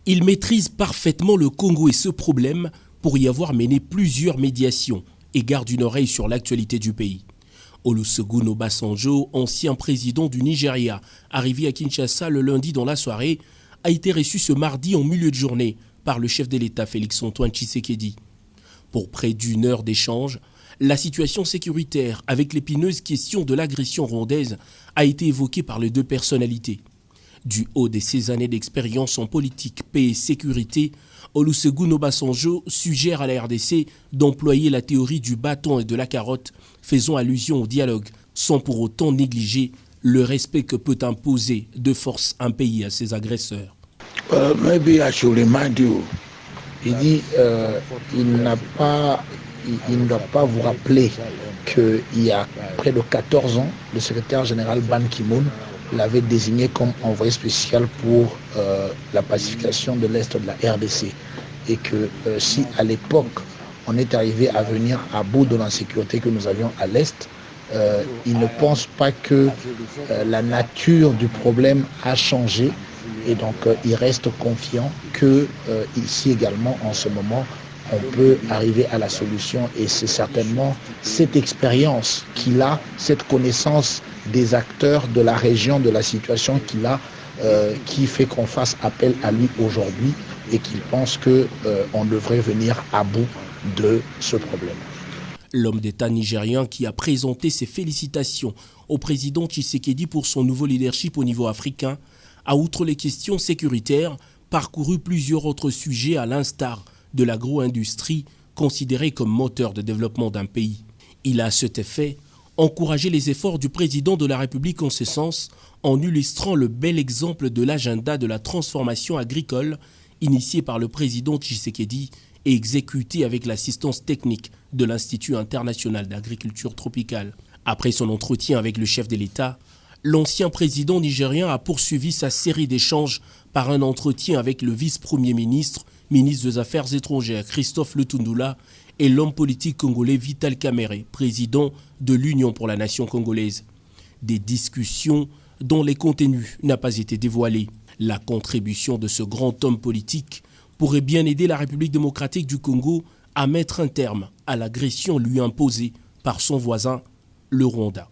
Il maîtrise parfaitement le Congo et ce problème pour y avoir mené plusieurs médiations et garde une oreille sur l'actualité du pays. Olusegun Obasanjo, ancien président du Nigeria, arrivé à Kinshasa le lundi dans la soirée, a été reçu ce mardi en milieu de journée par le chef de l'État Félix-Antoine Tshisekedi. Pour près d'une heure d'échange, la situation sécuritaire avec l'épineuse question de l'agression rwandaise a été évoquée par les deux personnalités. Du haut de ses années d'expérience en politique, paix et sécurité, Olusegun Obasanjo suggère à la RDC d'employer la théorie du bâton et de la carotte, faisant allusion au dialogue, sans pour autant négliger le respect que peut imposer de force un pays à ses agresseurs. Maybe I should remind you. Il dit il ne doit pas vous rappeler qu'il y a près de 14 ans, le secrétaire général Ban Ki-moon l'avait désigné comme envoyé spécial pour la pacification de l'Est de la RDC. Et que si à l'époque on est arrivé à venir à bout de l'insécurité que nous avions à l'Est, il ne pense pas que la nature du problème a changé. Et donc il reste confiant que ici également en ce moment on peut arriver à la solution, et c'est certainement cette expérience qu'il a, cette connaissance des acteurs de la région, de la situation qu'il a, qui fait qu'on fasse appel à lui aujourd'hui et qu'il pense qu'on devrait venir à bout de ce problème. L'homme d'État nigérien qui a présenté ses félicitations au président Tshisekedi pour son nouveau leadership au niveau africain a, outre les questions sécuritaires, parcouru plusieurs autres sujets à l'instar de l'agro-industrie considérée comme moteur de développement d'un pays. Il a à cet effet encouragé les efforts du président de la République en ce sens en illustrant le bel exemple de l'agenda de la transformation agricole initié par le président Tshisekedi et exécuté avec l'assistance technique de l'Institut international d'agriculture tropicale. Après son entretien avec le chef de l'État, l'ancien président nigérien a poursuivi sa série d'échanges par un entretien avec le vice-premier ministre, ministre des Affaires étrangères Christophe Lutundula et l'homme politique congolais Vital Kamerhe, président de l'Union pour la nation congolaise. Des discussions dont les contenus n'ont pas été dévoilés. La contribution de ce grand homme politique pourrait bien aider la République démocratique du Congo à mettre un terme à l'agression lui imposée par son voisin, le Rwanda.